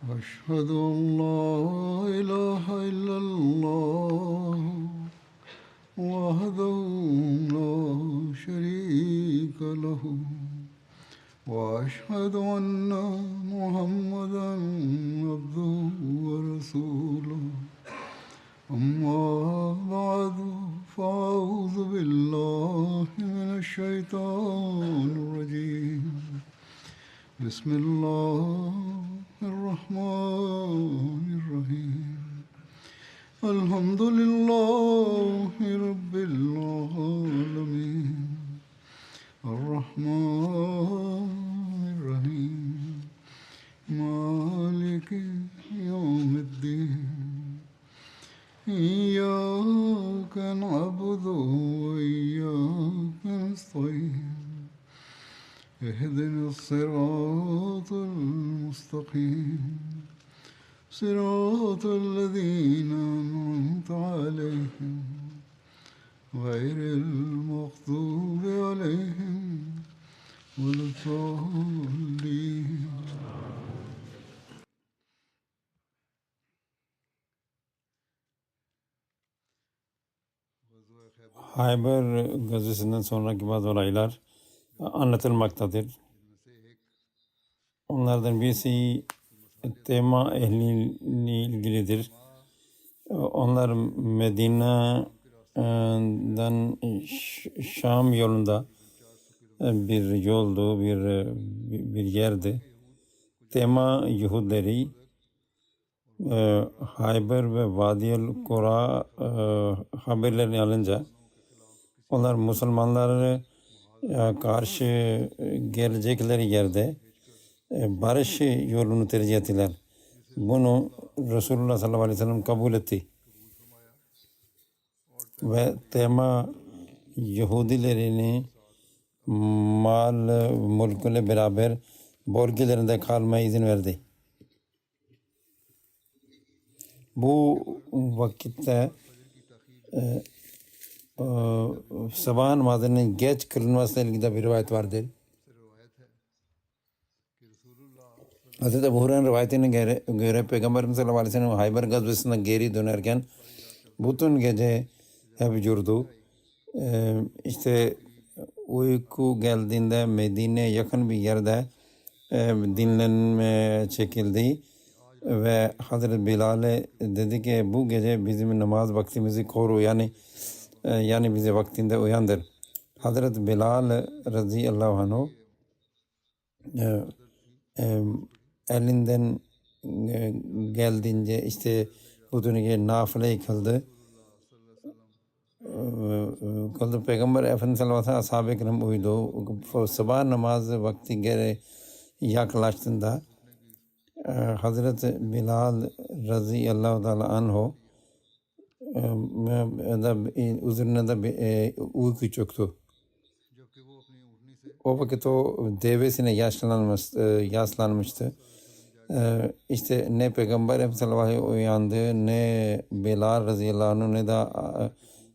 أشهد أن لا إله إلا الله وحده لا شريك له وأشهد أن محمدا عبده ورسوله أما بعد فأعوذ بالله من الشيطان الرجيم بسم الله الرحمن الرحيم الحمد لله رب العالمين الرحمن الرحيم مالك يوم الدين إياك نعبد وإياك نستعين اهدنا الصراط المستقيم صراط الذين أنعمت عليهم غير المغضوب عليهم ولا الضالين. Hayber gazisinden sonraki bazı olaylar anlatılmaktadır. Onlardan birisi tema ehliyle ilgilidir. Onlar Medine'den Şam yolunda bir yoldu, bir yerdi. Tema Yahudileri Hayber ve Vadiyel Kura haberlerini alınca onlar Müslümanları karşı gelecekleri yerde barış yolunu tercih ettiler. Bunu Resulullah sallallahu aleyhi ve sellem kabul etti. Ve tema Yahudilerini mal mülküyle beraber bölgelerinde kalmaya izin verdi. Bu vakitte sabah namazının geç kılınmasıyla ilgili bir rivayet vardır. Hazreti Ebu Hureyre'nin rivayetine göre Peygamberimiz sallallahu aleyhi ve sellem Hayber gazvesinden geri dönerken bütün gece hep yurdu. İşte uyku geldiğinde Medine'ye yakın bir yerde dinlenmeye çekildi ve Hazreti Bilal'e dedi ki bu gece bizim namaz vaktimizi koru, yani bizi vaktinde uyandır. Hazreti Bilal radıyallahu anh elinden geldiğince işte bütün gece nafile kıldı. Peygamber Efendimiz sallallahu aleyhi ve sellem ashab-ı kiram uyudu. Sabah namazı vakti geri yaklaştığında Hazreti Bilal radıyallahu ta'ala anhu üzerine de uyku çöktü. O vakit o devesine yaşlanmıştı. İşte ne Peygamber Efendimiz sallallahu aleyhi ve sellem uyandı, ne Bilal radıyallahu anh, ne de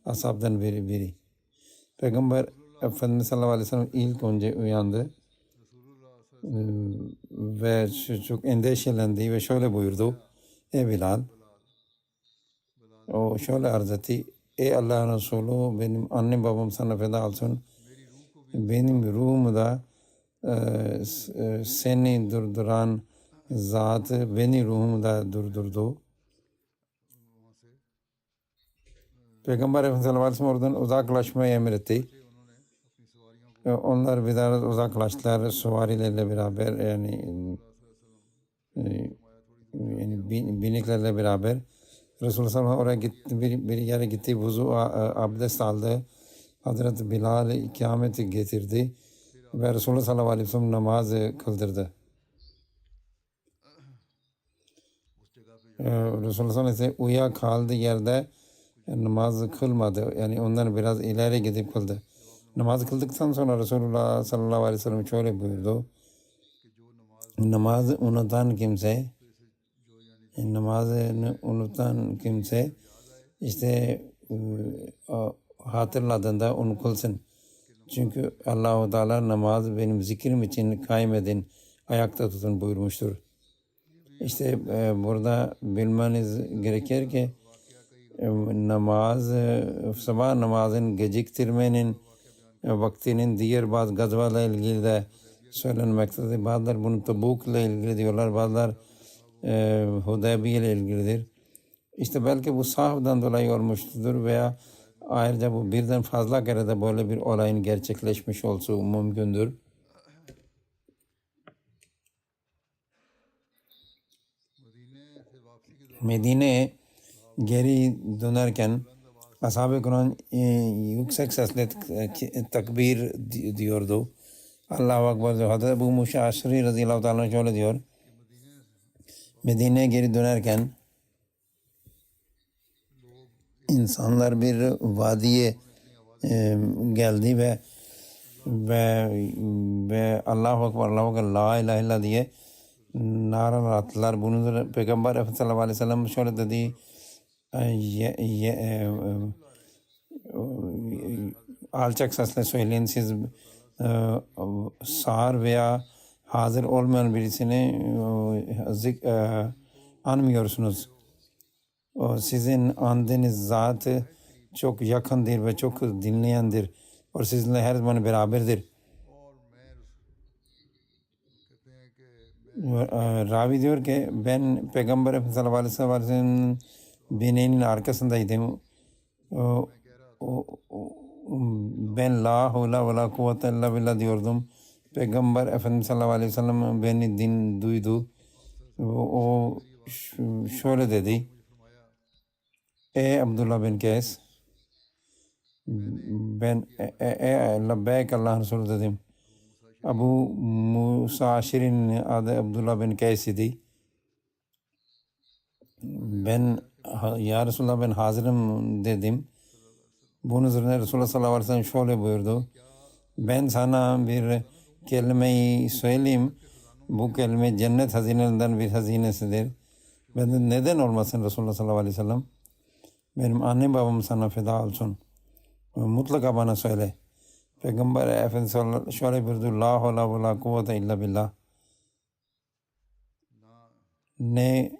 ashabdan biri. Peygamber Efendimiz sallallahu aleyhi ve sellem ilk önce uyandı ve çok endişelendi ve şöyle buyurdu: Ey Bilal, o şöyle arz etti: Ey Allah'ın Resulü, benim annem babam sana feda olsun. Benim ruhumda seni durduran zat beni ruhumda durdurdu. Peygamber Efendimiz sallallahu aleyhi ve sellem oradan uzaklaşmayı emretti. Onlar bir daha uzaklaştılar süvarilerle beraber, yani biniklerle beraber. Resulullah sallallahu aleyhi ve sellem oraya gitti, bir yere gitti, abdest aldı. Hazreti Bilal ikameti getirdi ve Resulullah sallallahu aleyhi ve sellem namazı kıldırdı. Resulullah sallallahu aleyhi ve sellem uyuyakaldığı yerde namaz kılmadı. Yani ondan biraz ileri gidip kıldı. Namaz kıldıktan sonra Resulullah sallallahu aleyhi ve sellem şöyle buyurdu: namazı unutan kimse işte hatırladığında onu kılsın. Çünkü Allah-u Teala namazı benim zikrim için kaym edin, ayakta tutun buyurmuştur. İşte burada bilmeniz gerekir ki namaz, sabah namazın geciktirmenin vaktinin diğer bazı gazvalarla ilgili de söylenmektedir. Bazılar bunu Tabuk'la ilgili diyorlar, bazılar Hudeybiye ile ilgilidir. İşte belki bu sahvdan dolayı olmuştur veya ayrıca bu birden fazla kere de böyle bir olayın gerçekleşmiş olsa mümkündür. Medine'ye geri dönerken Ashab-ı Kiram yüksek sesle takbir diyordu. Allahu Ekber diyor. Hazreti Ebu Musa Aşri radıyallahu ta'ala şöyle diyor. Medine'ye geri dönerken insanlar bir vadiye geldi ve Allahu Ekber, Allahu Ekber, La ilahe illallah diye naralar attılar. Bunu Peygamber Efendimiz sallallahu aleyhi ve sellem şöyle dedi. Alçak sesle söyleyin, siz sağır veya hazır olmayan birisini anmıyorsunuz. O sizin andığınız zatı çok yakındır ve çok dinleyendir. O sizinle her zaman beraberdir. Ravi diyor ki ben Peygamber Efendimiz sallallahu aleyhi ve sellem'in bineğinin arkasındaydım. Ben la havla ve la kuvvete illa billah diyordum. Peygamber Efendimiz sallallahu aleyhi ve sellem beni duydu. O şöyle dedi. Ey Abdullah bin Kays, ben labbeyk Allah Resulü dedim. Abu Musa Aşri'nin adı Abdullah bin Kays idi. Ben ya Resulullah ben hazırım dedim. Bunun üzerine Resulullah sallallahu aleyhi ve sellem şöyle buyurdu. Ben sana bir kelimeyi söyleyeyim. Bu kelime cennet hazinelerinden bir hazinesidir. Ben de neden olmasın Resulullah sallallahu aleyhi ve sellem? Benim annem babam sana feda olsun. Mutlaka bana söyle. Peygamber Efendimiz şöyle buyurdu. La havla ve la kuvvete illa billah. Ne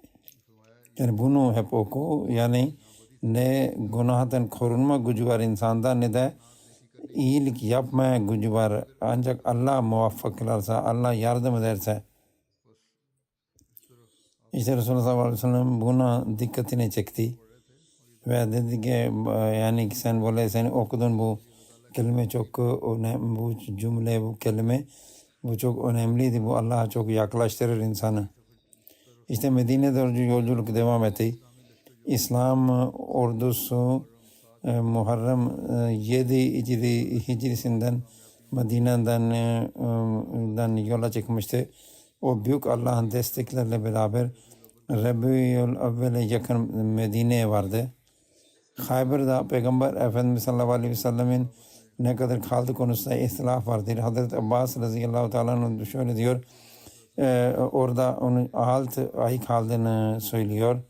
yani bunu hep oku. Yani ne günahtan korunma gücü var insanda ne de iyilik yapmaya gücü var. Ancak Allah muvaffak kılarsa, Allah yardım ederse. İşte Resulullah sallallahu aleyhi ve sellem buna dikkatini çekti. Ve dedi ki yani sen böyle sen okudun bu kelime çok önemli, bu cümle, bu kelime bu çok önemliydi. Bu Allah'a çok yaklaştırır insanı. İşte Medine'de yolculuk devam etti. İslam ordusu Muharrem 7 Hicrisinden Medine'den yola çıkmıştı. O büyük Allah'ın desteklerle beraber Rabi'ül Evvel'e yakın Medine'ye vardı. Hayber'da Peygamber Efendimiz sallallahu aleyhi ve sellemin ne kadar kaldı konusunda ihtilaf vardır. Hazreti Abbas radıyallahu ta'ala şöyle diyor. Orada onun 6 ay kaldığını söylüyor.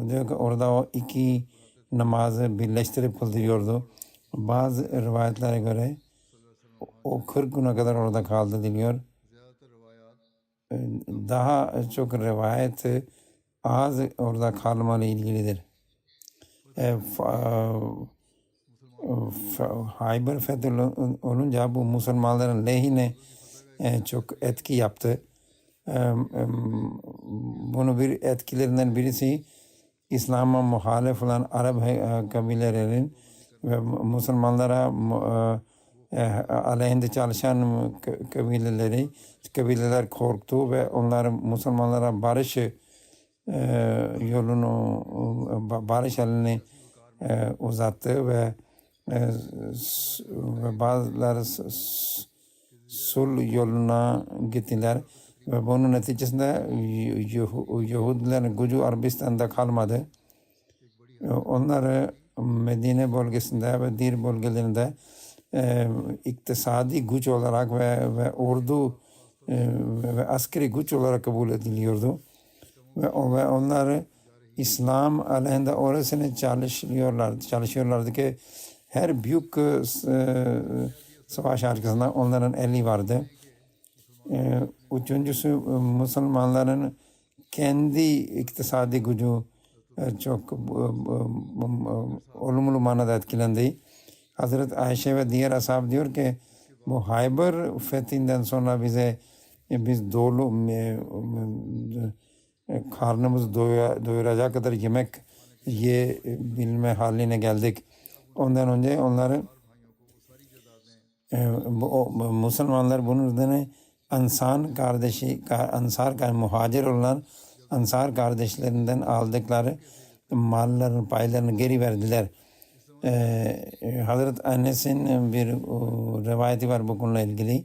Diyor ki orada o 2 namazı birleştirip kıldırıyordu. Bazı rivayetlere göre o 40 güne kadar orada kaldı diliyor. Daha çok rivayet az orada kalmayla ilgilidir. Hayber fethi olunca bu Müslümanların lehine çok etki yaptı. Bunu bir etkilerinden birisi İslam'a muhalif olan Arap kabilelerinin ve Müslümanlara aleyhinde çalışan kabileler korktu ve onlar Müslümanlara barış yolunu, barış elini uzattı ve bazıları sulh yoluna gittiler ve bunun neticesinde Yahudilerin gücü Arabistan'da kalmadı. Onları Medine bölgesinde ve diğer bölgelerinde iktisadi güç olarak ve ordu ve askeri güç olarak kabul ediliyordu. Ve onlar İslam aleyhinde orasını çalışıyorlardı ki her büyük savaş arkasında onların eli vardı. Üçüncüsü Müslümanların kendi iktisadi gücü çok olumlu manada etkilendi. Hazreti Ayşe ve diğer ashab diyor ki bu Hayber fethinden sonra biz dolu karnımız doyuracak kadar yemek yiyebilme haline geldik. Ondan önce onları Müslümanlar bunun üzerine muhacir olan Ansar kardeşlerinden aldıkları malların paylarını geri verdiler. Hazreti Enes'in bir rivayeti var bu konuyla ilgili.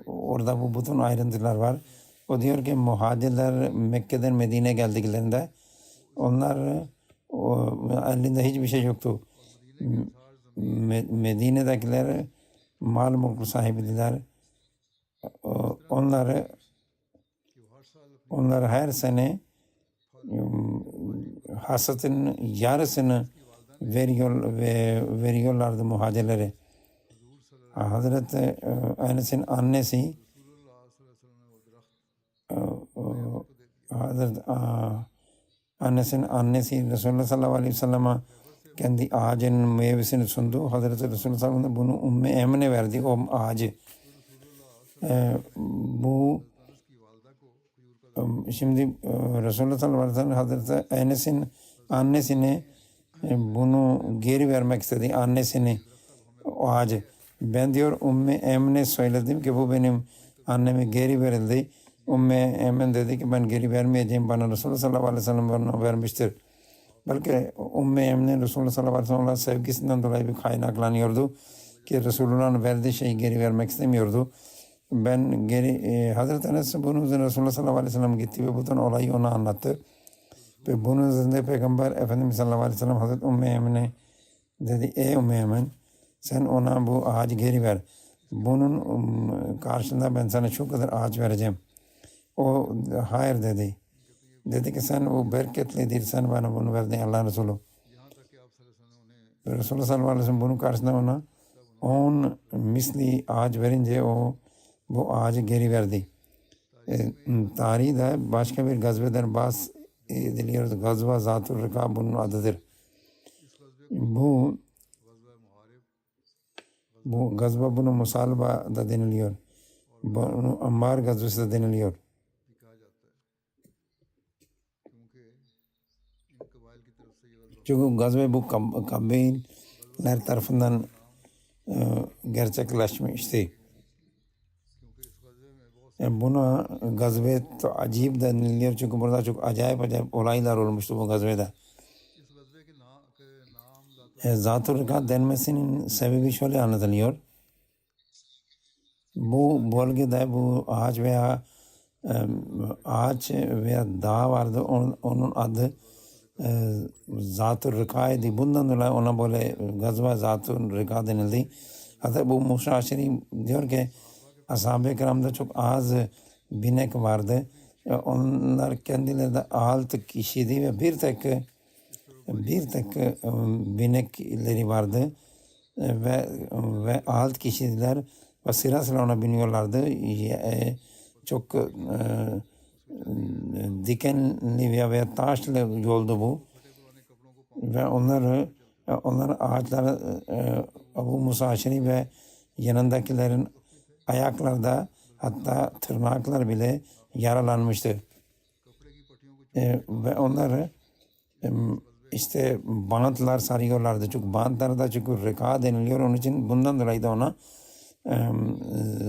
Orada bu bütün ayrıntılar var. O diyor ki muhacirler Mekke'den Medine'ye geldiklerinde onlar elinde hiçbir şey yoktu. Medine'dekiler mal mülk sahibidiler. Onlar her sene hasatın yarısını veriyorlardı muhacirlere. Hazreti Enes'in annesi Resulullah sallallahu aleyhi ve sellem'e kendi ağacının meyvesini sundu. Hazreti Resulullah sallallahu aleyhi ve sellem bunu Ümmü Emine verdi, o ağacı. Bu şimdi Resulullah sallallahu aleyhi ve sellem Hazreti Enes'in annesine bunu geri vermek istedi, annesini o ağacı. Ben diyor Ümmü Emine söyledim ki bu benim anneme geri verildi. Ümmü Emin dedi ki ben geri vermeyeceğim, bana Resulullah sallallahu aleyhi ve sellem bana vermiştir. Belki Ümmü Emin Resulullah sallallahu aleyhi ve sellem sevgisinden dolayı bir kaynaklanıyordu ki Resulullah'ın verdiği şeyi geri vermek istemiyordu. Ben Hazreti Enes bunun üzerine Resulullah sallallahu aleyhi ve sellem gitti ve bütün olayı ona anlattı. Ve bunun üzerinde Peygamber Efendimiz sallallahu aleyhi ve sellem Hazreti Ümmü Emin'e dedi, ey Ümmü Emin sen ona bu ağacı geri ver. Bunun karşılığında ben sana şu kadar ağaç vereceğim. O hayır dedi. Dedi ki sen o bereketli değil, sen bana bunu verdin Allah Resulü. Ve Resulullah sallallahu aleyhi ve sellem bunun karşısında ona 10 misli ağaç verince o bu ağacı geri verdi. Tarihte başka bir gazveden bahsediliyordu. Gazva Zatur Rika bunun adıdır. Bu gazva bunu Musalba da deniliyor. Bunu Ammar gazvesi de deniliyor. Çünkü gazve bu kabileler tarafından gerçekleşmişti. Buna gazve acayip deniliyor çünkü burada çok acayip olaylar olmuştu bu gazvede. Zat-ı Rika denmesinin sebebi şöyle anlatılıyor. Bu bölgede bu ağaç veya dağ vardı, onun adı Zat-ı Rika'ydı. Bundan dolayı ona böyle gazva Zat-ı Rika denildi. Hatta bu Muşaşiri diyor ki Ashab-ı Kiram'da çok az binek vardı. Onlar kendileri de 6 kişiydi ve bir tek binekleri vardı ve 6 kişiler ve sırasıyla ona biniyorlardı. Çok dikenli veya taşlı yoldu bu ve onlar ağaçları Abu Musa Aşeri ve yanındakilerin ayaklarda hatta tırnaklar bile yaralanmıştı. Ve onları işte bantlar sarıyorlardı. Çünkü bantlar da çünkü rika deniliyor. Onun için bundan dolayı da ona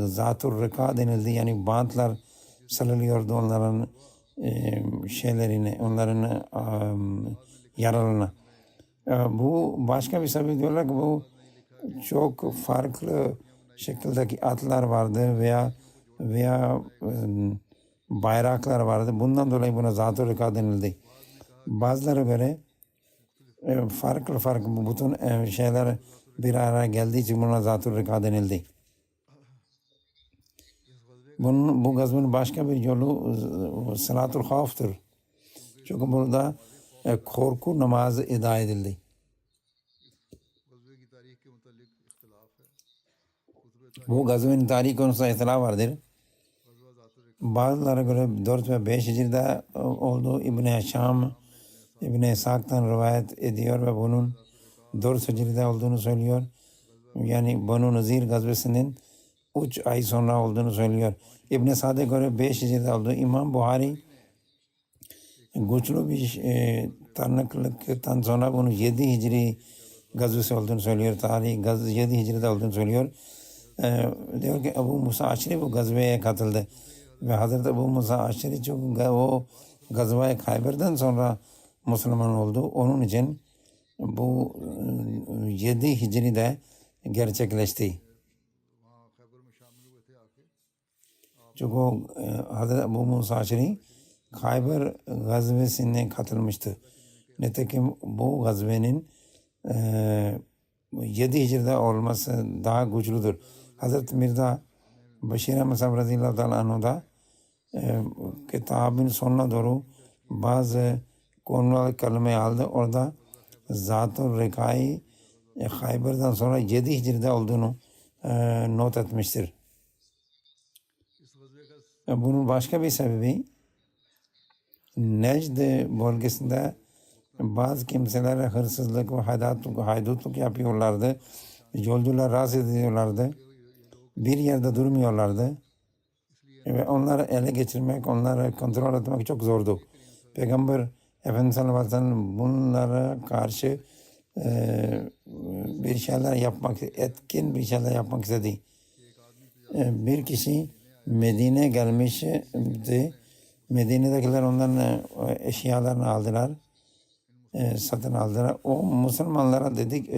Zat-ı Rika denildi. Yani bantlar sarılıyordu onların şeylerine, onların yaralarına. Bu başka bir sebep diyorlar ki bu çok farklı şekildeki atlar vardı veya bayraklar vardı. Bundan dolayı buna Zat-ı Rika denildi. Bazıları göre farklı bütün şeyler bir araya geldiği için buna Zat-ı Rika denildi. Bu gazvenin başka bir yolu Salatul Havf'tır. Çünkü burada korku namazı eda edildi. Bu gazvenin tarihi konusunda ihtilaf vardır. Bazılara göre 4 ve 5 Hicri'de oldu. İbn-i Şam, İbn-i İshak'tan rivayet ediyor ve bunun 4 Hicri'de olduğunu söylüyor. Yani Banu Nazir gazvesinin 3 ay sonra olduğunu söylüyor. İbn-i Sad'e göre 5 Hicri'de oldu. İmam Buhari güçlü bir tanıklıktan sonra bunu 7 Hicri gazvesi olduğunu söylüyor. Tarihi 7 Hicri'de olduğunu söylüyor. Diyor ki Ebu Musa Aşri bu gazveye katıldı. Ve Hazreti Ebu Musa Aşri çünkü o gazveye Khayber'den sonra Müslüman oldu. Onun için bu 7 Hicri'de gerçekleşti. Çünkü Hazreti Ebu Musa Aşri Khayber gazvesine katılmıştı. Nitekim bu gazvenin 7 Hicri'de olması daha güçlüdür. Hazreti Mirza Beşir Ahmed Sahib radıyallahu ta'ala anhu da kitabın sonuna doğru bazı konuları kaleme aldı. Orada Zat-ı Rekai Khayber'den sonra 7 Hicri'de olduğunu not etmiştir. Bunun başka bir sebebi Necd bölgesinde bazı kimseler hırsızlık ve haydutluk yapıyorlardı. Yolcular rahatsız ediyorlardı. Bir yerde durmuyorlardı. Ve onları ele geçirmek, onları kontrol etmek çok zordu. Peygamber Efendimiz sallallahu aleyhi ve sellem bunlara karşı bir şeyler yapmak, etkin bir şeyler yapmak istedi. Bir kişi Medine'ye gelmişti. Medine'dekiler onların eşyalarını aldılar. Satın aldılar. O Müslümanlara dedik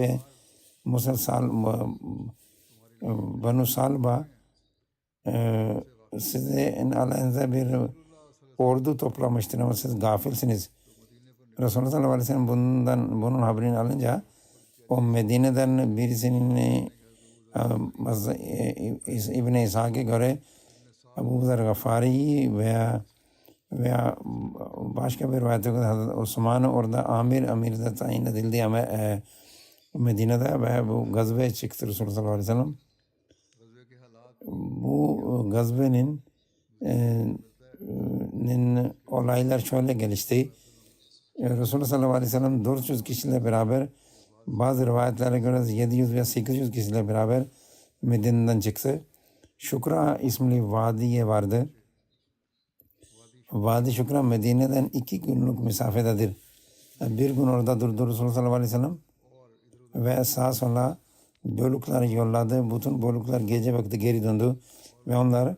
Banu Salba sizin aleyhinize bir ordu toplamıştır ama siz gafilsiniz. Resulullah sallallahu aleyhi ve sellem bunun haberini alınca o Medine'den birisinin İbn-i İshak'a göre Ebu Zer Gafari veya başka bir rivayete göre Hazreti Osman'ı orada amir de tayin edildi ama Medine'de ve bu gazveye çıktı Resulullah sallallahu aleyhi ve sellem. Bu gazvenin olaylar şöyle gelişti. Resulullah sallallahu aleyhi ve sellem 400 kişiyle beraber bazı rivayetlere göre 700 veya 800 kişiyle beraber Medine'den çıktı. Şukra isimli vadiye vardı. Vadi Şukra Medine'den 2 günlük mesafededir. Bir gün orada durdu Resulullah sallallahu aleyhi ve sellem ve sağa sola bölükler yolladı. Bütün bölükler gece vakti geri döndü ve onlar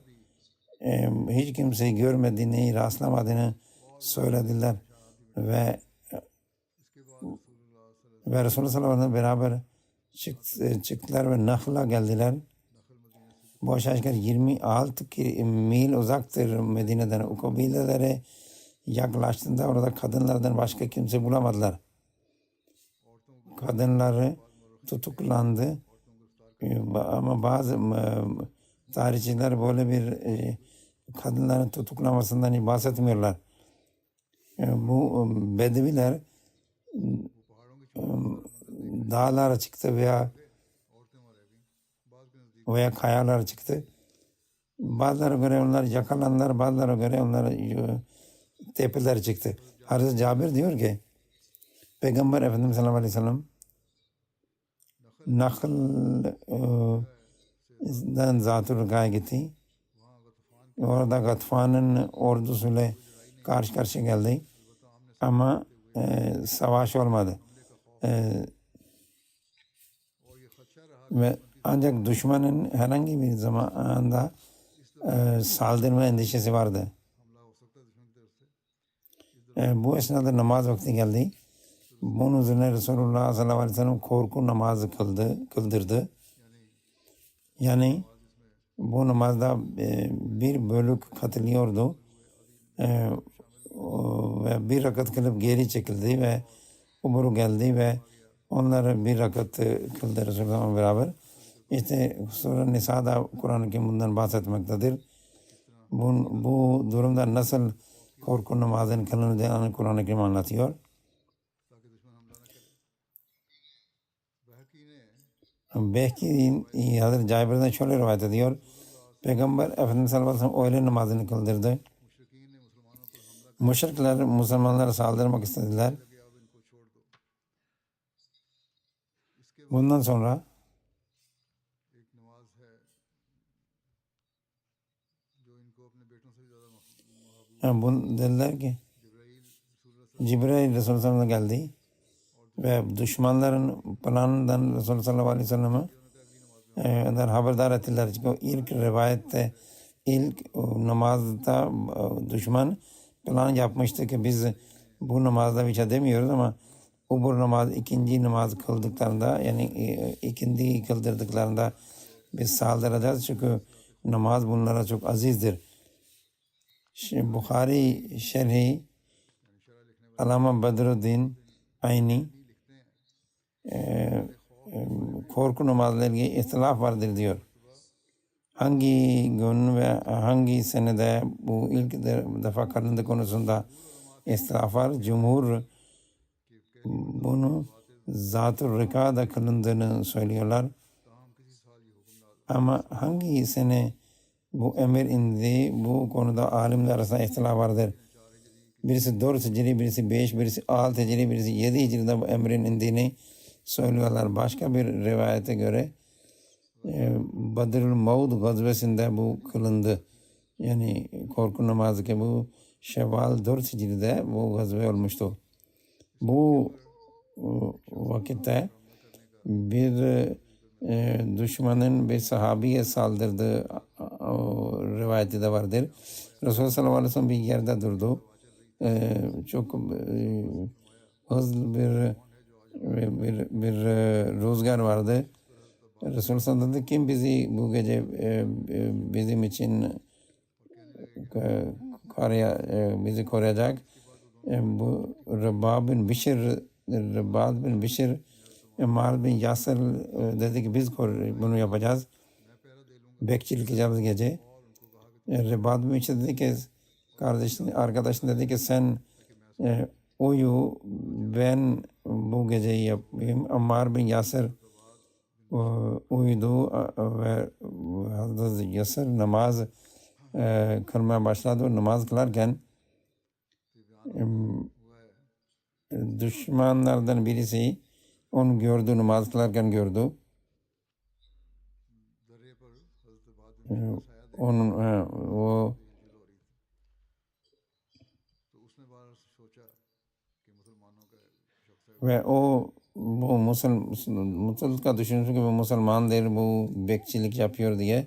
hiç kimseyi görmediğini, rastlamadığını söylediler ve Resulullah sallallahu aleyhi ve sellem beraber çıktılar ve Nahl'a geldiler. Bu aşağı yukarı 26 mil uzaktır Medine'den. O kabilelere yaklaştığında orada kadınlardan başka kimse bulamadılar. Kadınları tutuklandı. Ama bazı tarihçiler böyle bir kadınların tutuklamasından bahsetmiyorlar. Bu Bedeviler dağlara çıktı veya kayalara çıktı. Bazıları göre onlar yakalanlar, bazıları göre onlar tepeler çıktı. Hazreti Cabir diyor ki Peygamber Efendimiz sallallahu aleyhi ve sellem Nakhl'dan Zat-ı Rika'ya gitti. Orada Gatfan'ın ordusuyla karşı karşıya geldi. Ama savaş olmadı. Ve ancak düşmanın herhangi bir zamanda saldırma endişesi vardı. Bu esnada namaz vakti geldi. Bunun üzerine Resulullah sallallahu aleyhi ve sellem korku namazı kıldırdı. Yani bu namazda bir bölük katılıyordu. Ve bir rakat kılıp geri çekildi ve Umru geldi ve onları bir rakat kıldı Resulullah'la beraber. İşte Sure Nisa'da Kur'an-ı Kerim bundan bahsetmektedir. Bu durumda nasıl korku namazının kılındığını Kur'an-ı Kerim anlatıyor. Belki Hazreti Cabir'den şöyle rivayet ediyor. Peygamber Efendimiz sallallahu aleyhi ve sellem öğle namazını kıldırdı. Müşrikler Müslümanlara saldırmak istediler. Bundan sonra dediler ki Cibrail Resulullah sallallahu aleyhi ve sellem geldi ve düşmanların planından Resulullah sallallahu aleyhi ve sellem'e haberdar ettiler. Çünkü ilk rivayette ilk namazda düşman plan yapmıştı ki biz bu namazda bir şey demiyoruz ama bu namaz ikinci namaz kıldıklarında yani ikindi kıldırdıklarında biz saldıracağız çünkü namaz bunlara çok azizdir. Şimdi Bukhari şerhi Alama Badruddin Ayni korku namazla ilgili ihtilaf vardır diyor. Hangi gün ve hangi senede bu ilk defa kılındı konusunda ihtilaf var. Cumhur bunu Zat-ı Rika'da kılındığını söylüyorlar. Ama hangi sene bu emir indi, bu konuda alimler arasında ihtilaf vardır. Birisi 4 Hicri, birisi 5, birisi 6 Hicri, birisi 7 Hicri'de bu emrin indiğini söylüyorlar. Başka bir rivayete göre Badrül Mevd gazvesinde bu kılındı. Yani korku namazı ki bu Şevval 4 Hicri'de bu gazve olmuştu. Bu vakitte bir düşmanın bir sahabiye saldırdığı rivayeti de vardır. Resulullah sallallahu aleyhi ve sellem bir yerde durdu. Çok hızlı bir rüzgar vardı. Resulullah sallallahu aleyhi ve sellem kim bizi bu gece bizim için bizi koruyacak? Bu Rabbab bin Bişir Ammar bin Yasir dedi ki biz bunu yapacağız. Bekçilik yapacağız gece. Rabbab bin Bişir dedi ki arkadaşın dedi ki sen uyu ben bu geceyi yapayım. Ammar bin Yasir uyudu ve Hazreti Yasir namaz kılmaya başladı. Namaz kılarken düşmanlardan birisi onu gördü, namaz kılarken gördü. Onun o ve o bu mutlaka düşünüyor ki bu Müslümandır, bu bekçilik yapıyor diye.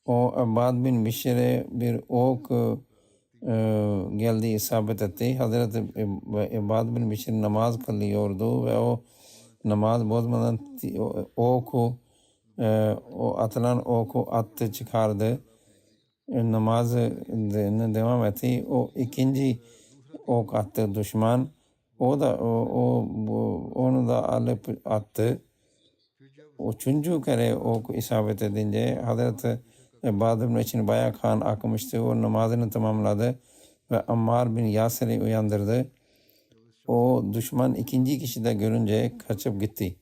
O Abbad bin Bişir'e bir ok geldi, isabet etti. Hazreti Abbad bin Bişir namaz kılıyordu ve o namaz bozmadan oku o atılan oku attı, çıkardı. Namazı devam etti. O ikinci ok attı düşman. O da onu da alıp attı. O üçüncü kere ok isabet edince Hazreti Badr'ın için bayağı kan akmıştı. O namazını tamamladı ve Ammar bin Yasir'i uyandırdı. O düşman ikinci kişi de görünce kaçıp gitti.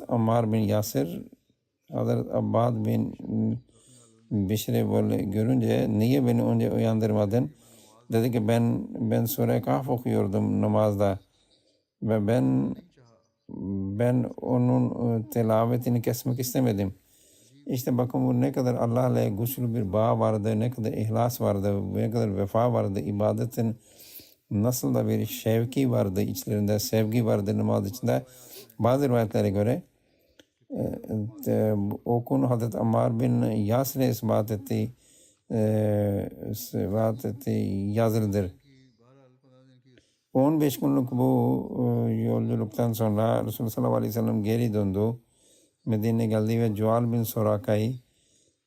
Ammar bin Yasir Hazreti Abbad bin Bişir'i böyle görünce niye beni önce uyandırmadın? Dedi ki ben Sure-i Kahf okuyordum namazda ve ben onun tilavetini kesmek istemedim. İşte bakın bu ne kadar Allah'la güçlü bir bağ vardı, ne kadar ihlas vardı, ne kadar vefa vardı, ibadetin nasıl da bir şevki vardı içlerinde, sevgi vardı namaz içinde. Bazı rivayetlere göre o konu Hazreti Ammar bin Yasir'e ispat etti, yazılıdır. 15 günlük bu yolculuktan sonra Resulullah sallallahu aleyhi ve sellem geri döndü. Medine'ye geldi ve Cual bin Soraka'yı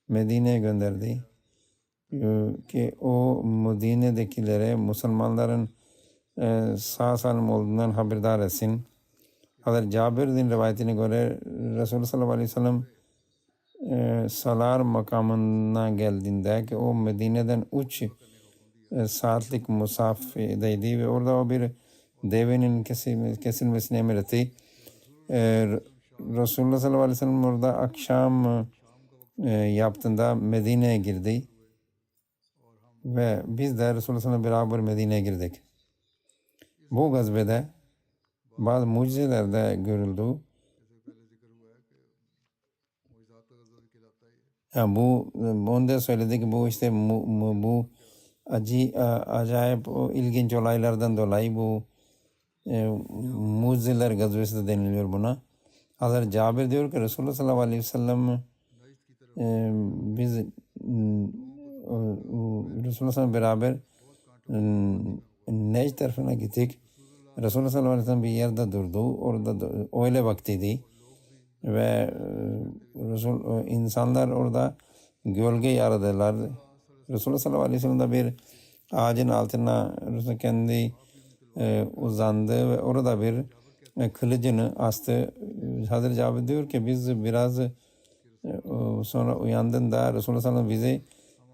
Medine'ye gönderdi. Ki o Medine'dekilere Müslümanların sağ salim olduğundan haberdar etsin. Hazreti Cabir'in rivayetine göre Resulullah sallallahu aleyhi ve sellem Salar makamına geldiğinde ki o Medine'den 3 saatlik musafedeydi ve orada o bir devenin kesilmesini emretti. Resulullah sallallahu aleyhi ve sellem orada akşam yaptığında Medine'ye girdi ve biz de Resulullah sallallahu aleyhi ve sellem beraber Medine'ye girdik. Bu gazvede bazı mucizeler de görüldü. Yani bu onu da söyledi ki bu işte bu acayip ilginç olaylardan dolayı bu mucizeler gazvesi de deniliyor buna. Hazreti Cabir diyor ki Resulullah sallallahu aleyhi ve sellem biz Resulullah sallallahu beraber Nejd tarafına gittik. Resulullah sallallahu aleyhi ve sellem bir yerde durdu. Orada öğle vaktiydi. Ve insanlar orada gölge aradılar. Resulullah sallallahu aleyhi ve sellem de bir ağacın altına kendi uzandı ve orada bir kılıcını astı. Hazreti Cabir diyor ki biz biraz sonra uyandığında Resulullah sallallahu aleyhi ve sellem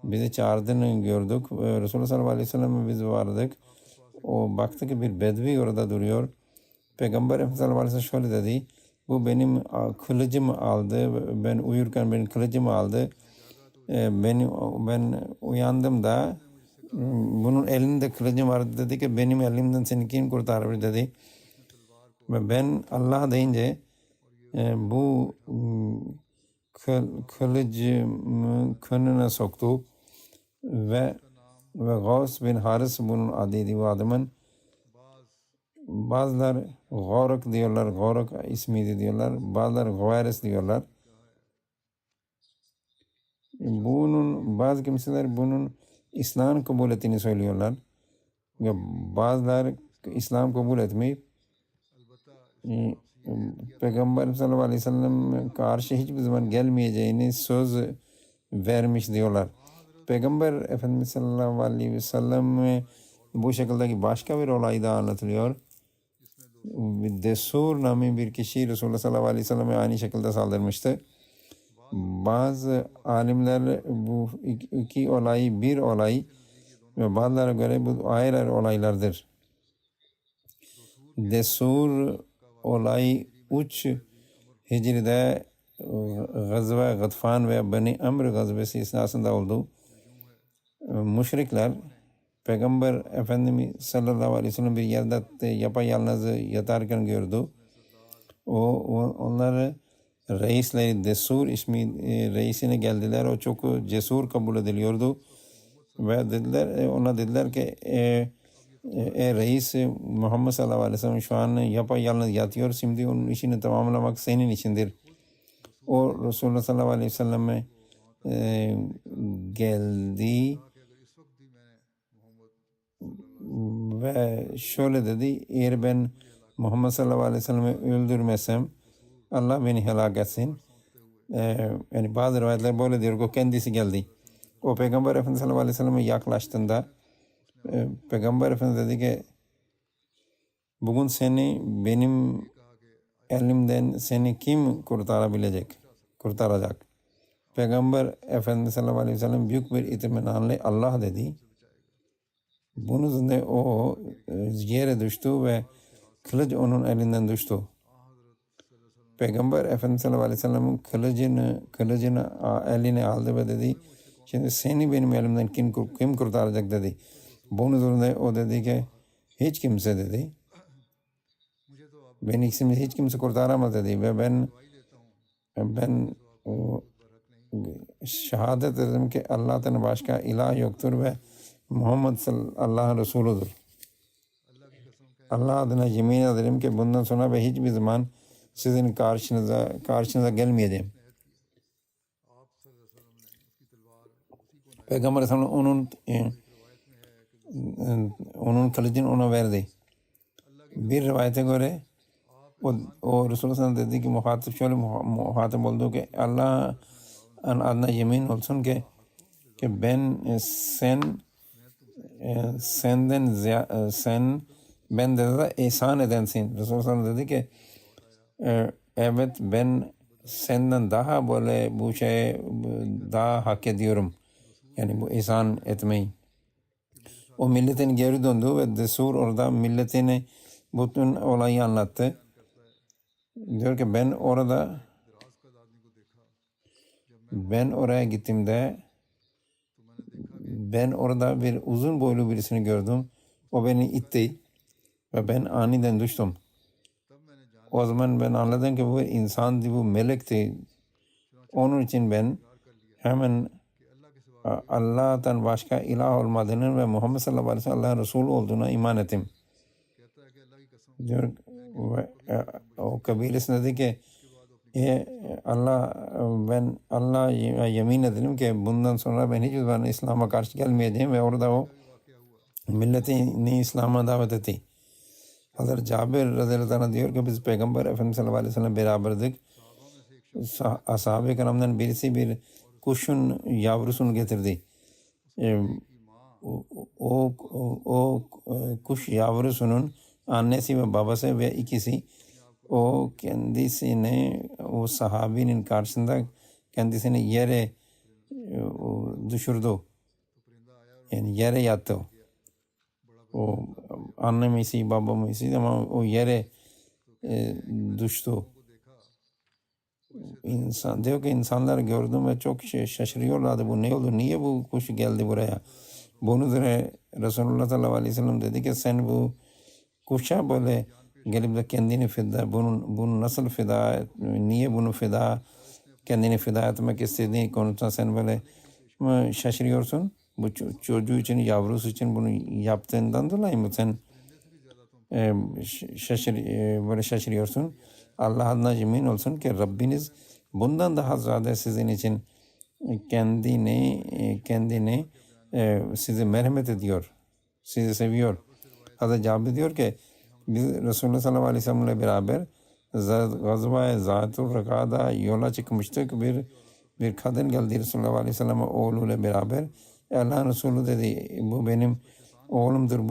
bizi çağırdığını gördük. Resulullah sallallahu aleyhi ve sellem'e biz vardık. O baktı ki bir bedvi orada duruyor. Peygamber Efendimiz sallallahu aleyhi ve sellem şöyle dedi. Bu benim kılıcımı aldı. Ben uyurken benim kılıcımı aldı. Ben uyandım da bunun elinde kılıcım vardı. Dedi ki benim elimden seni kim kurtarır dedi. Ve ben Allah deyince bu kılıcımı könüne soktu ve Gavs bin Haris bunun adıydı bu adamın. Bazılar Gavrak diyorlar, Gavrak ismiydi diyorlar. Bazılar Gavaris diyorlar. Bazı kimseler bunun İslam kabul ettiğini söylüyorlar. Ve bazılar İslam kabul etmeyip Peygamber sallallahu aleyhi ve sellem karşı hiçbir zaman gelmeyeceğini söz vermiş diyorlar. Peygamber Efendimiz sallallahu aleyhi ve sellem bu şekildeki başka bir olay da anlatılıyor. Desur namı bir kişi Resulullah sallallahu aleyhi ve sellem'e aynı şekilde saldırmıştı. Bazı alimler bu iki olay bir olay ve bazılara göre bu ayrı olaylardır. Desur olay 3 Hicri'de Gazve Gıtfan ve Bani Amr gazvesi esnasında oldu. Müşrikler Peygamber Efendimiz sallallahu aleyhi ve sellem bir yerde yapayalnız yatarken gördü. Onları reisleri Desur ismi reisine geldiler. O çok cesur kabul ediliyordu. Ve ona dediler ki reis Muhammed sallallahu aleyhi ve sellem şu an yapayalnız yatıyor. Şimdi onun işini tamamlamak senin içindir. O Resulullah sallallahu aleyhi ve selleme geldi ve şöyle dedi. Eğer ben Muhammed sallallahu aleyhi ve sellem'i öldürmesem Allah beni helak etsin. Yani bazı rivayetler böyle diyor. O kendisi geldi. O Peygamber Efendimiz sallallahu aleyhi ve sellem'e yaklaştığında Peygamber Efendimiz dedi ki bugün seni benim elimden seni kim kurtaracak? Peygamber Efendimiz sallallahu aleyhi ve sellem büyük bir itminanla Allah dedi. Bunun üzerine o yere düştü ve kılıç onun elinden düştü. Peygamber Efendimiz sallallahu aleyhi ve sellem'in kılıcını eline aldı ve dedi şimdi seni benim elimden kim kurtaracak dedi. Bunun üzerine o dedi ki hiç kimse dedi. Beni hiç kimse kurtaramaz dedi ve ben şehadet ederim ki Allah'tan başka ilah yoktur ve Muhammed Allah'ın Resuludur. Allah adına yemin ederim ki bundan sonra ve hiçbir zaman sizin karşınıza gelmeyeceğim. Peygamber Efendimiz onun kılıcını ona verdi. Bir rivayete göre o Resulullah dedi ki muhatap oldu ki Allah'ın adına yemin olsun ki ben sen bende de ihsan edensin. Resulullah dedi ki evet ben senden daha böyle bu şeye daha hak ediyorum. Yani bu ihsan etmeyi. O milletin geri döndü ve Desur orada milletine bütün olayı anlattı. Diyor ki ben orada Ben oraya gittiğimde ben orada bir uzun boylu birisini gördüm. O beni itti ve ben aniden düştüm. O zaman ben anladım ki bu insandı, bu melekti. Onun için ben hemen Allah'tan başka ilah olmadığını ve Muhammed sallallahu aleyhi ve sellem Allah'ın Resulü olduğuna iman ettim. Diyor, o kabilesine dedi ki Allah, ben Allah'a yemin ederim ki bundan sonra ben hiçbir zaman İslam'a karşı gelmeyeceğim ve orada o milletini İslam'a davet etti. Hazreti Cabir radıyallahu anh diyor ki biz Peygamber Efendimiz sallallahu aleyhi ve sellem beraberdik. Ashab-ı kiramdan birisi bir kuşun yavrusunu getirdi. O kuş yavrusunun annesi ve babası ve ikisi o kendisini o sahabinin karşısında kendisini yere düşürdü. Yani yere yattı. O annemisi babamisi ama o yere düştü. İnsan diyor ki insanlar gördüm ve çok şaşırıyorlardı. Bu ne oldu? Niye bu kuş geldi buraya? Bunun üzerine Resulullah sallallahu aleyhi ve sellem dedi ki sen bu kuşa böyle gelip de kendini feda, bunu nasıl feda, niye bunu feda, kendini feda etmek istediğin konusunda sen böyle şaşırıyorsun. Bu çocuğu için, yavrusu için bunu yaptığından dolayı mı sen böyle şaşırıyorsun? Allah adına yemin olsun ki Rabbiniz bundan daha ziyade sizin için kendini sizi merhamet ediyor. Sizi seviyor. Hazreti Cabir diyor ki biz Resulullah sallallahu aleyhi ve sellem'le beraber Gazva-i Zatul Rika'da yola çıkmıştık. Bir kadın geldi Resulullah aleyhi ve sellem'e oğluyla beraber. Allah'ın Resulü dedi bu benim oğlumdur,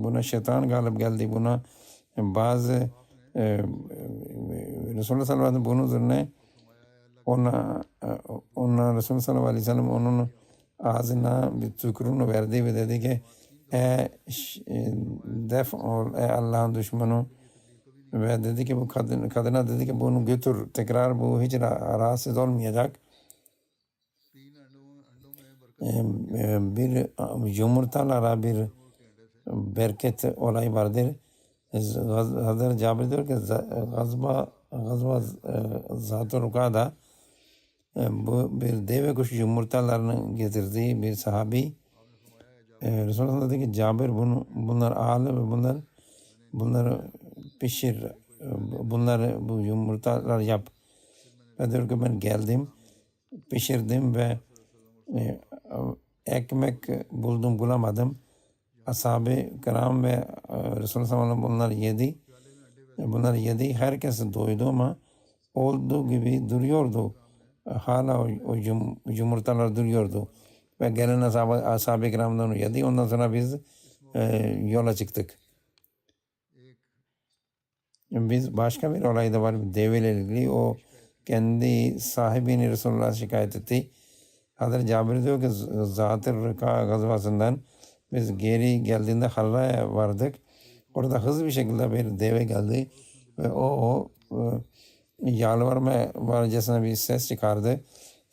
buna şeytan galip geldi, buna bazı Resulullah sallallahu aleyhi ve sellem bunun üzerine ona Resulullah sallallahu aleyhi ve sellem onun ağzına bir tükürüğünü verdi ve dedi ki def ol ey Allah'ın düşmanı, ve dedi ki bu kadına dedi ki bunu götür, tekrar bu hiç rahatsız olmayacak. Bir yumurtalara bir bereket olay vardır. Hazreti Cabir diyor ki Gazva Zat-ı Ruka'da bu bir deve kuşu yumurtalarını getirdiği bir sahabi Resulullah dedi ki Cabir bunlar ağlı ve bunları pişir, bu yumurtalar yap. Ve diyor ki ben geldim, pişirdim ve ekmek bulamadım. Ashab-ı kiram ve Resulullah sallallahu aleyhi ve sellem bunlar yedi. Herkes doydu ama olduğu gibi duruyordu. Hala o yumurtalar duruyordu. Ve gelen ashab-ı kiramdan yedi. Ondan sonra biz yola çıktık. Biz başka bir olay da var. Deveyle ilgili o kendi sahibini Resulullah'a şikayet etti. Hazreti Cabir diyor ki Zat-ı Rika gazvasından biz geri geldiğinde Harra'ya vardık. Orada hızlı bir şekilde bir deve geldi ve o yalvarma varcasına bir ses çıkardı.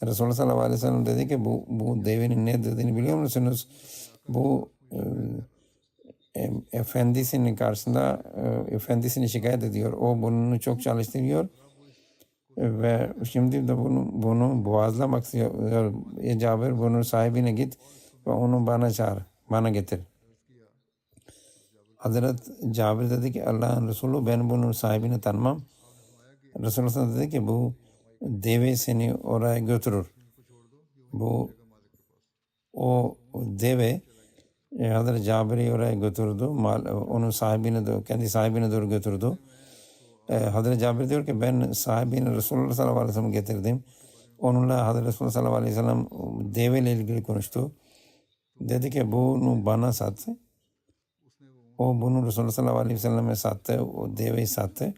Resulullah sallallahu aleyhi ve sellem dedi ki bu devenin ne dediğini biliyor musunuz? Bu efendisinin karşısında efendisini şikayet ediyor. O bunu çok çalıştırıyor. Ve şimdi de bunu boğazlamak istiyor. Cabir bunun sahibine git ve onu bana çağır, bana getir. Hazreti Cabir dedi ki Allah'ın Resulü ben bunun sahibini tanımam. Resulullah dedi ki bu deve seni oraya götürür. O deve Hazreti Cabir'i oraya götürdü. Onun kendi sahibine doğru götürdü. Hazreti Cabir diyor ki ben sahibini Resulullah sallallahu aleyhi ve sellem getirdim. Onunla Hazreti Resulullah sallallahu aleyhi ve sellem deveyle ilgili konuştu. Dedi ki bunu bana sattı. O bunu Resulullah sallallahu aleyhi ve sellem'e sattı. O deveyi sattı.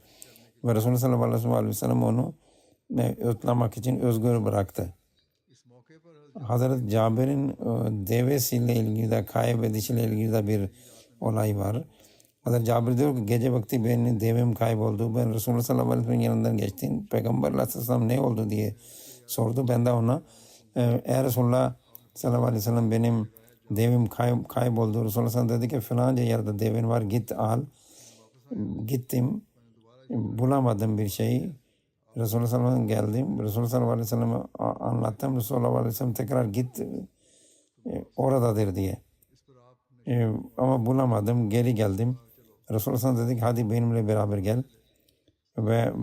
Ve Resulullah sallallahu aleyhi ve sellem onu ötlemek için özgür bıraktı. Hazreti Cabir'in devesiyle ilgili de kaybedişiyle ilgili de bir olay var. Hazreti Cabir diyor ki gece vakti benim devim kayboldu. Ben Resulullah sallallahu aleyhi ve sellem yanından geçtim. Peygamber aleyhisselam ne oldu diye sordu. Ben de ona eğer Resulullah sallallahu aleyhi ve sellem benim devim kayboldu. Resulullah sallallahu dedi ki falanca yerde devin var git al. Gittim. Bulamadım bir şeyi. Resulullah sallallahu aleyhi ve sellem geldim. Resulullah sallallahu aleyhi ve sellem'e anlattım. Resulullah sallallahu aleyhi ve sellem tekrar git oradadır diye. Ama bulamadım. Geri geldim. Resulullah sallallahu aleyhi ve sellem dedi ki hadi benimle beraber gel. Ve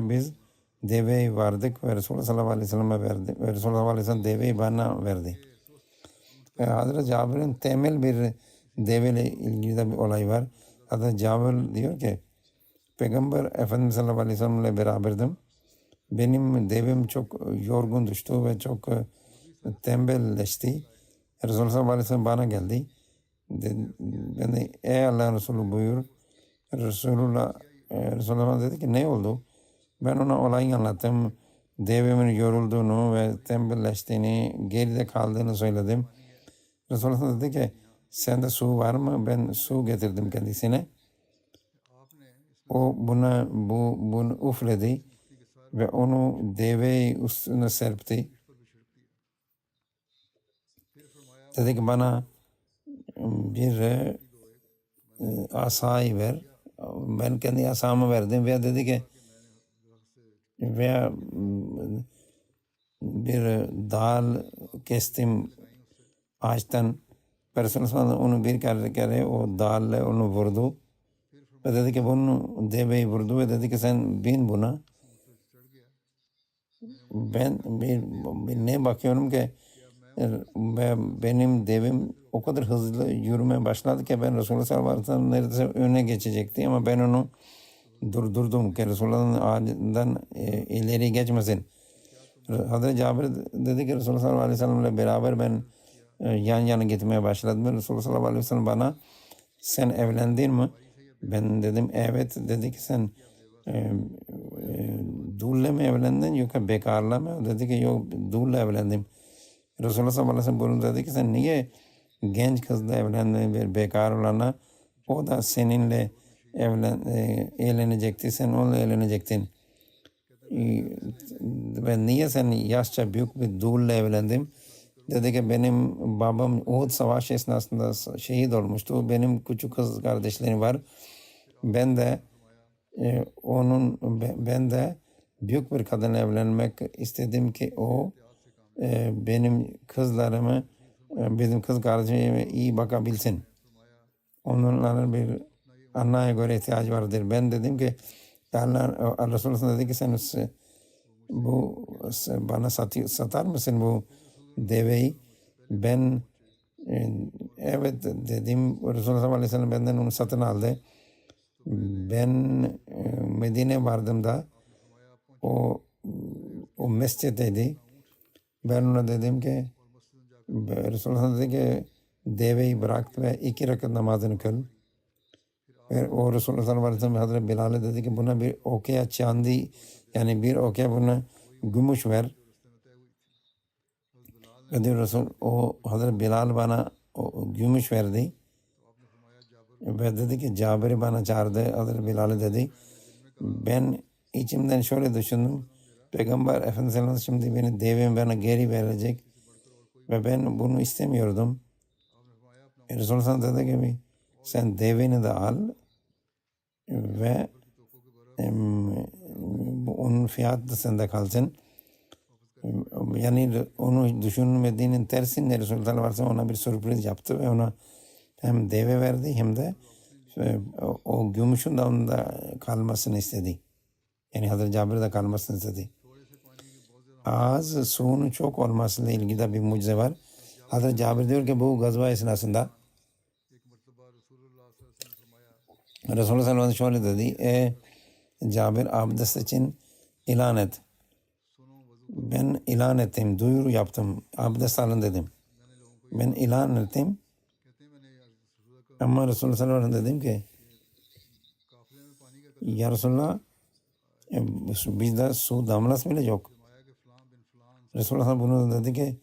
biz deveye vardık ve Resulullah sallallahu aleyhi ve sellem'e verdi. Ve Resulullah sallallahu aleyhi ve sellem deveyi bana verdi. Hazreti Cabir'in temel bir deveyle ilgili de bir olay var. Hazreti Cabir diyor ki Peygamber Efendimiz sallallahu aleyhi ve sellem'le beraberdim. Benim devim çok yorgun düştü ve çok tembelleşti. Resulullah sallallahu aleyhi ve sellem bana geldi. Ben de ey Allah'ın Resulü buyur. Resulullah dedi ki ne oldu? Ben ona olayı anlattım. Devimin yorulduğunu ve tembelleştiğini, geride kaldığını söyledim. Resulullah dedi ki sende su var mı? Ben su getirdim kendisine. O bunu üfledi ve onu deveyi üstüne serpti. Dedi ki bana bir asayı ver. Ben kendi asamı verdim ve dedi ki veya bir dal kestim ağaçtan. Resulullah onu bir kere o dalle onu vurdu. Ve dedi ki bunu deveyi vurdu ve dedi ki sen bin buna. Ben ne bakıyorum ki benim devim o kadar hızlı yürümeye başladı ki ben Resulullah sallallahu aleyhi ve sellem neredeyse öne geçecekti ama ben onu durdurdum ki Resulullah'ın ağacından ileri geçmesin. Hazreti Cabir dedi ki Resulullah sallallahu aleyhi ve sellem'le beraber ben yan yana gitmeye başladım. Resulullah sallallahu aleyhi ve sellem bana sen evlendin mi? Ben dedim evet. Dedi ki sen dulle mi evlendin yoksa bekarla mı? Dedi ki yok dulle evlendim. Resulullah sallallahu aleyhi ve sellem bunu dedi ki sen niye genç kızla evlendin bir bekar olana o da seninle evlenecekti sen onunla evlenecektin. Ben niye sen yaşça büyük bir dulle evlendim? Dedi ki benim babam Uhud Savaşı esnasında şehit olmuştu. Benim küçük kız kardeşlerim var. Ben de büyük bir kadınla evlenmek istedim ki o benim kızlarımı bizim kız kardeşime iyi bakabilsin. Onların bir anneye göre ihtiyacı vardır. Ben dedim ki Allah Resulullah dedi ki sen bana satar mısın bu deveyi? Ben evet dedim. Resulullah sallallahu aleyhi ve sellem benden onu satın aldı. Ben Medine vardığımda o mescitteydi. Ben ona dedim ki Resulullah dedi ki deveyi bırak ve 2 rekat namazını kıl. Ve o Resulullah sallallahu aleyhi ve sellem Hazreti Bilal'e dedi ki buna bir okya çandi yani bir okya buna gümüş ver. Ve Resul o Hazreti Bilal bana o gümüş verdi. Ve dedi ki Cabir'i bana çağırdı. Hazreti Bilal'e dedi. Ben içimden şöyle düşündüm. Peygamber Efendimiz sallallahu aleyhi ve sellem şimdi beni devim bana geri verecek. Ve ben bunu istemiyordum. Resulullah dedi ki sen devini de al ve onun fiyatı da sende kalsın. Yani onu düşünmediğinin tersinde Resulullah sallallahu aleyhi ve sellem ona bir sürpriz yaptı ve ona hem deve verdi hem de o gümüşün de onda kalmasını istedi. Yani Hazreti Cabir'de kalmasını istedi. Az suyun çok olmasıyla ilgili de bir mucize var. Hazreti Cabir diyor ki bu gazva esnasında Resulullah sallallahu aleyhi ve sellem şöyle dedi. Cabir abdest için ilan et. Ben ilan ettim, duyuru yaptım. Abdest alın dedim. Ben ilan ettim. Ama Resulullah sallallahu aleyhi ve sellem dedim ki ya Resulullah bizde su damlası bile yok. Resulullah bunu dedi ki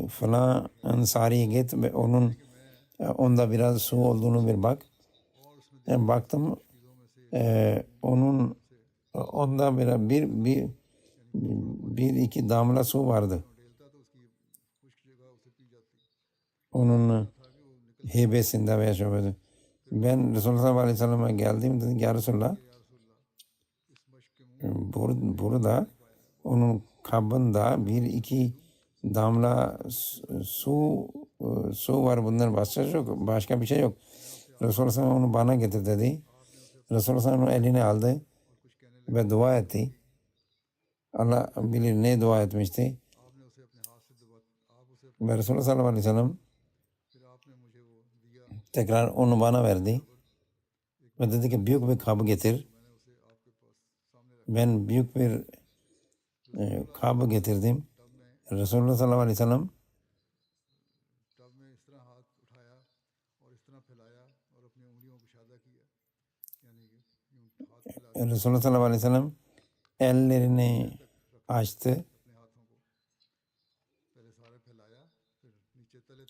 falan Ansari'ye git ve onun Onda biraz su olduğunu bir bak. Baktım onda bir iki damla su vardı. Onun heybesinde veya şöyle. Ben Resulullah sallallahu aleyhi ve sellem'e geldim, dedim ya Resulullah, burada onun kabında bir iki damla su var, bundan başka bir şey yok. Resulullah sallallahu onu bana getir dedi. Resulullah sallallahu onu eline aldı ve dua etti. Allah bilir ne dua etmişti. Ve Resulullah sallallahu aleyhi ve sellem tekrar onu bana verdi ve dedi ki büyük bir kabı getir. Ben büyük bir kabı getirdim. Resulullah sallallahu aleyhi ve sellem Resulullah sallallahu aleyhi ve sellem ellerini açtı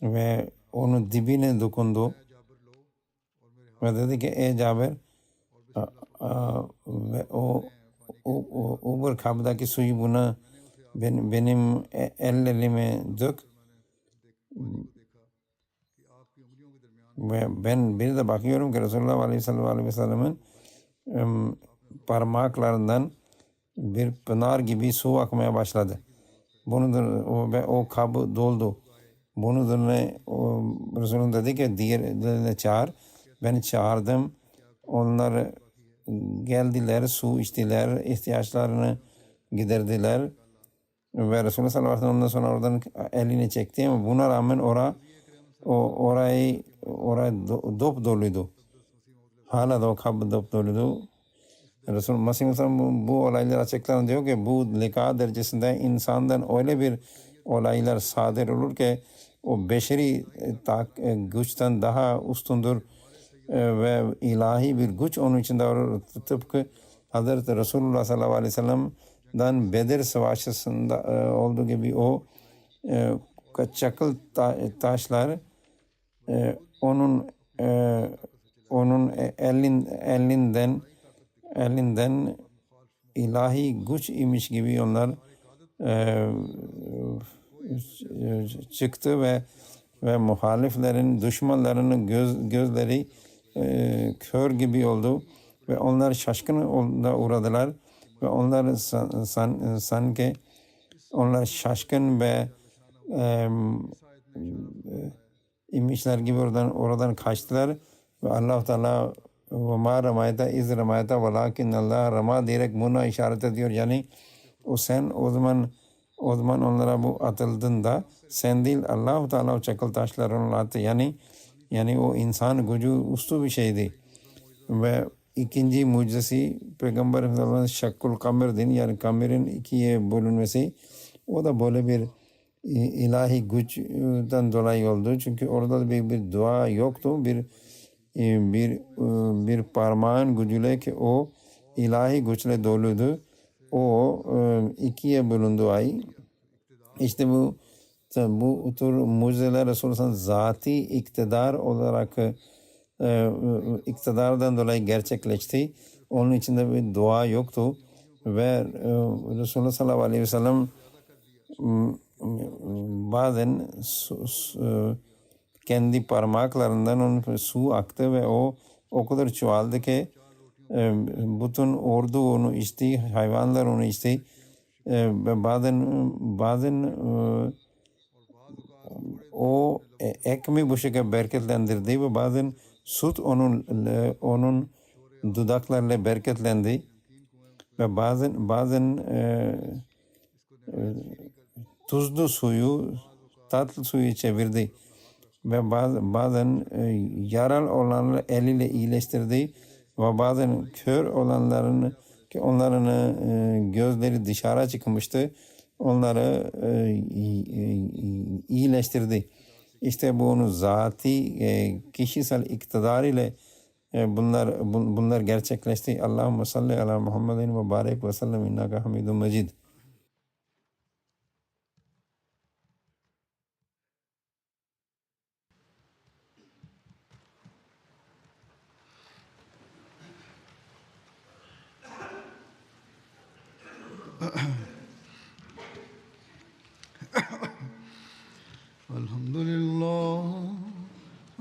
ve onun dibine dokundu ve dedi ki ey Cabir, ve o kabdaki suyu buna benim ellerime dök. Ve ben bir de bakıyorum ki Resulullah aleyhi ve sellem'in parmaklarından bir pınar gibi su akmaya başladı. O kabı doldu. Bunun üzerine Resulullah dedi ki diğerlerine çağır. Ben çağırdım. Onlar geldiler, su içtiler, ihtiyaçlarını giderdiler. Ve Resulullah sallallahu aleyhi ve sellem ondan sonra oradan elini çekti ama buna rağmen orayı dop doluydu. Hala da o kabı dop doluydu. Resulullah Mesih bu olaylar açıklayan diyor ki bu lika derecesinde insandan öyle bir olaylar sadır olur ki o beşeri güçten daha üstündür ve ilahi bir güç onun içinde olur. Tıpkı Hazreti Resulullah sallallahu aleyhi ve sellem'den Bedir Savaşı'nda olduğu gibi o çakıl taşlar onun elinden ilahi güç imiş gibi onlar çıktı ve muhaliflerin, düşmanlarının gözleri kör gibi oldu ve onlar şaşkına uğradılar ve onlar sanki onlar şaşkın ve imişler gibi oradan kaçtılar ve Allah Teala ve ma ramayta iz ramayta velakin Allah rama diyerek buna işaret ediyor. Yani o zaman onlara bu atıldığında sen değil Allah Teala o çakıl taşlarını attı. Yani o insan gücü üstü bir şeydi. Ve ikinci mucizesi Peygamber Efendimiz'in şakkul kamer'din, yani kamerin ikiye bölünmesi. O da böyle bir ilahi güçten dolayı oldu. Çünkü orada bir dua yoktu. Bir parmağın gücüyle ki o ilahi güçle doluydu. O ikiye bölündü ay. İşte bu tür mucizeler Resulullah'ın zati iktidar olarak iktidardan dolayı gerçekleşti. Onun içinde bir dua yoktu ve Resulullah sallallahu aleyhi ve sellem bazen kendi parmaklarından onun su aktı ve o kadar çoğaldı ki bütün ordu onu içti, hayvanlar onu içti. Ve bazen o ekmeği bu şekilde bereketlendirdi ve bazen süt onun dudaklarıyla bereketlendi ve bazen tuzlu suyu tatlı suyu çevirdi ve bazen yaralı olanları eliyle iyileştirdi ve bazen kör olanların ki onların gözleri dışarı çıkmıştı, onları iyileştirdi. İşte bunu zati kişisel iktidar ile bunlar gerçekleşti. Allahümme salli ala Muhammedin ve barik ve sellem innaka hamidun mecid. الحمد لله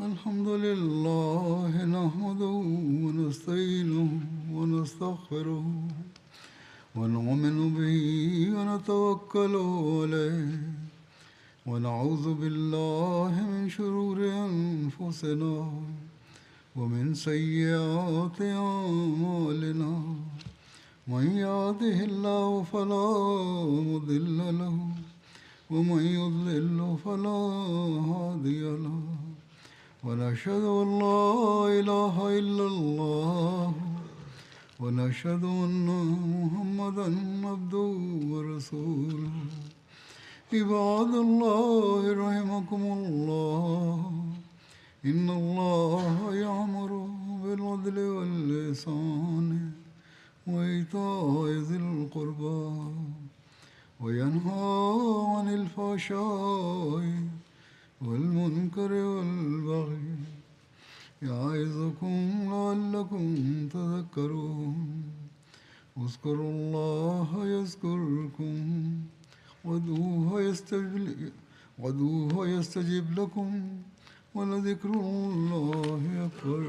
الحمد لله نحمده ونستعينه ونستغفره ونؤمن به ونتوكل عليه ونعوذ بالله من شرور أنفسنا ومن سيئات أعمالنا من يهده الله فلا مضل له ومن يضلل فلا هادي له ونشهد أن لا إله إلا الله ونشهد أن محمدا عبده ورسوله عباد الله رحمكم الله إن الله يأمر بالعدل والإحسان وإيتاء ذي القربى وينهى عن الفحشاء والمنكر والبغي يعظكم لعلكم تذكرون اذكروا الله يذكركم وادعوه يستجب لكم ولذكر الله أكبر